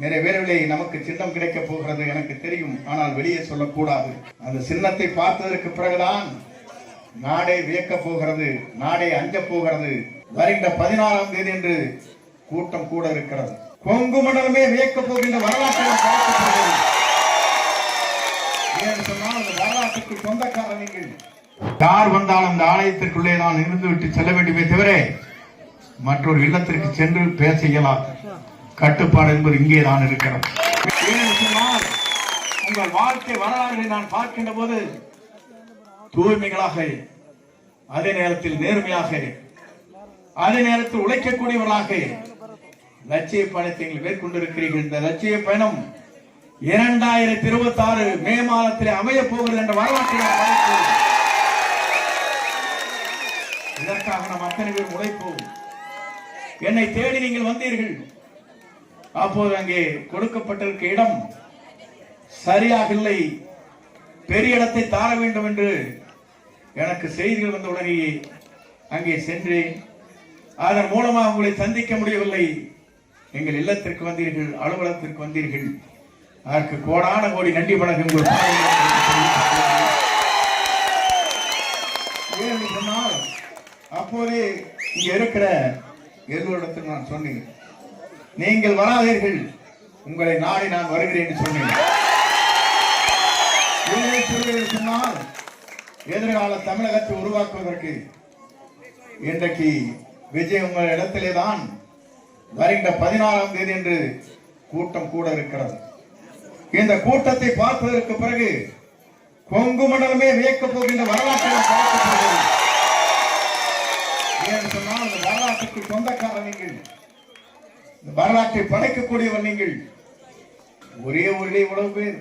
நிறைவேறவில்லை. நமக்கு சின்னம் கிடைக்க போகிறது எனக்கு தெரியும், ஆனால் வெளியே சொல்லக்கூடாது. அந்த சின்னத்தை பார்த்ததற்கு பிறகுதான் நாடே வியக்க போகிறது, நாடே அஞ்ச போகிறது. வருகின்ற 16ஆம் தேதி என்று கூட்டம் கூட இருக்கிறது. கொங்கு மண்டலமே வியக்க போகின்ற வரலாற்று சொன்னால் அந்த வரலாற்றுக்கு சொந்தக்காரர் நீங்கள். யார் வந்தாலும் அந்த ஆலயத்திற்குள்ளே தான் இருந்துவிட்டு செல்ல வேண்டுமே தவிர மற்றொரு இல்லத்திற்கு சென்று பேச இயலாது. கட்டுப்பாடு என்பது இங்கே தான் இருக்கிறது. உங்கள் வாழ்க்கை வரலாறுகளை நான் பார்க்கின்ற போது தூய்மைகளாக, அதே நேரத்தில் நேர்மையாக, அதே நேரத்தில் உழைக்கக்கூடியவர்களாக லட்சிய பயணத்தை நீங்கள் மேற்கொண்டிருக்கிறீர்கள். இந்த லட்சிய பயணம் 2026 மே மாதத்திலே அமைய போகிறது என்ற வரலாற்றை இதற்காக நாம் அத்தனை பேர் உழைப்போம். என்னை தேடி நீங்கள் வந்தீர்கள். அப்போது அங்கே கொடுக்கப்பட்டிருக்க இடம் சரியாக இல்லை, பெரிய இடத்தை தார வேண்டும் என்று எனக்கு செய்திகள் வந்த உடனேயே அங்கே சென்றேன். அதன் மூலமாக உங்களை சந்திக்க முடியவில்லை. எங்கள் இல்லத்திற்கு வந்தீர்கள், அலுவலகத்திற்கு வந்தீர்கள். அதற்கு கோடான கோடி நன்றி வணக்கம். சொன்னால் அப்போதே இங்க இருக்கிற எல்லோரிடத்தில் நான் சொன்னேன், நீங்கள் வராதீர்கள், உங்களை நாடி நான் வருகிறேன் சொன்னேன். சொன்னால் எதிர்கால தமிழகத்தை உருவாக்குவதற்கு இன்றைக்கு விஜய் உங்கள் இடத்திலே தான் வருகின்ற 16ஆம் தேதி என்று கூட்டம் கூட இருக்கிறது. இந்த கூட்டத்தை பார்ப்பதற்கு பிறகு கொங்கு மண்டலமே வியக்க போகின்ற வரலாற்றை சொன்னால் அந்த வரலாற்றுக்கு சொந்தக்காரர் நீங்கள், இந்த வரலாற்றை படைக்கக்கூடியவர் நீங்கள். ஒரே இவ்வளவு பேர்,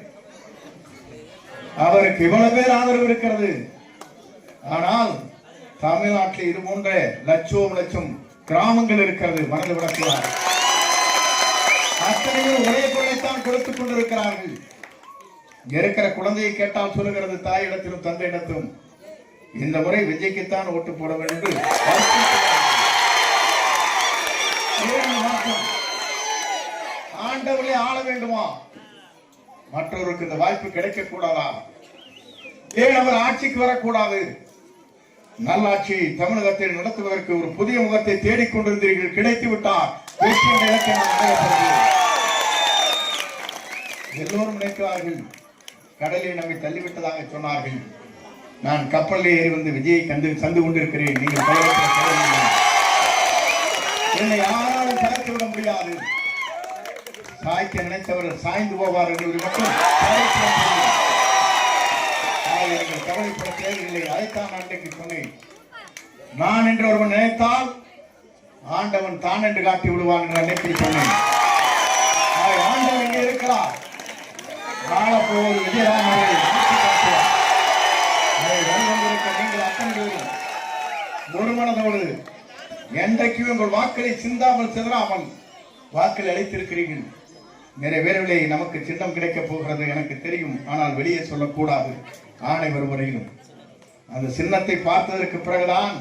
அவருக்கு இவ்வளவு பேர் ஆதரவு இருக்கிறது. ஆனால் தமிழ்நாட்டில் இது போன்ற லட்சம் கிராமங்கள் இருக்கிறது. மறந்து விடக்கூடாது. அத்தனையும் ஒரே பொருளைத்தான் கொடுத்துக் கொண்டிருக்கிறார்கள். இருக்கிற குழந்தையை கேட்டால் சொல்லுகிறது தாயிடத்திலும் தந்தையிடத்திலும் இந்த முறை விஜய்க்குத்தான் ஓட்டு போட வேண்டும் என்று. ஆண்டவர்களே ஆள வேண்டுமா? மற்றவருக்கு இந்த வாய்ப்பு கிடைக்க கூடாதா? ஏன் அவர் ஆட்சிக்கு வரக்கூடாது? நல்லாட்சி தமிழகத்தை நடத்துவதற்கு ஒரு புதிய முகத்தை தேடிக்கொண்டிருந்தீர்கள், கிடைத்து விட்டார். எல்லோரும் நினைக்கிறார்கள் கடலில் நம்மை தள்ளிவிட்டதாக சொன்னார்கள். நான் கப்பலில் ஏறி வந்து விஜயை சந்து கொண்டிருக்கிறேன். நீங்கள் என்னை யாராலும் சாய்த்து விட முடியாது. சாய்க்க நினைத்தவர்கள் சாய்ந்து போவார் என்று மட்டும் கவலைப்பட தேவையில்லை. அதைத்தான் அன்றைக்கு சொன்னேன். நான் என்று ஒருவன் நினைத்தால் ஆண்டவன் தான் என்று காட்டி விடுவான் என்று அன்றைக்கு சொன்னேன். ஆண்டவன் இங்கே இருக்கிறார். காலப்போது விஜயராமன் நீங்கள் அத்தனை பேரும் ஒரு மனதோடு என்றைக்கும் உங்கள் வாக்களை சிந்தாமல் சிதறாமல் வாக்களை அளித்திருக்கிறீர்கள். நிறைவேறவில்லை. நமக்கு சின்னம் கிடைக்க போகிறது எனக்கு தெரியும், ஆனால் வெளியே சொல்லக்கூடாது. ஆணை வருவரையிலும் அந்த சின்னத்தை பார்த்ததற்கு பிறகுதான்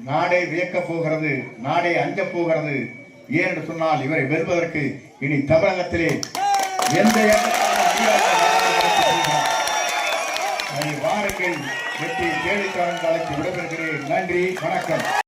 நாடே வியக்க போகிறது, நாடே அஞ்ச போகிறது. ஏன் என்று சொன்னால் இவரை வெல்வதற்கு இனி தமிழகத்திலே எந்த வாருங்கள் வெற்றி கேள்விக்காரன் காலத்தில் விடைபெறுகிறேன். நன்றி, வணக்கம்.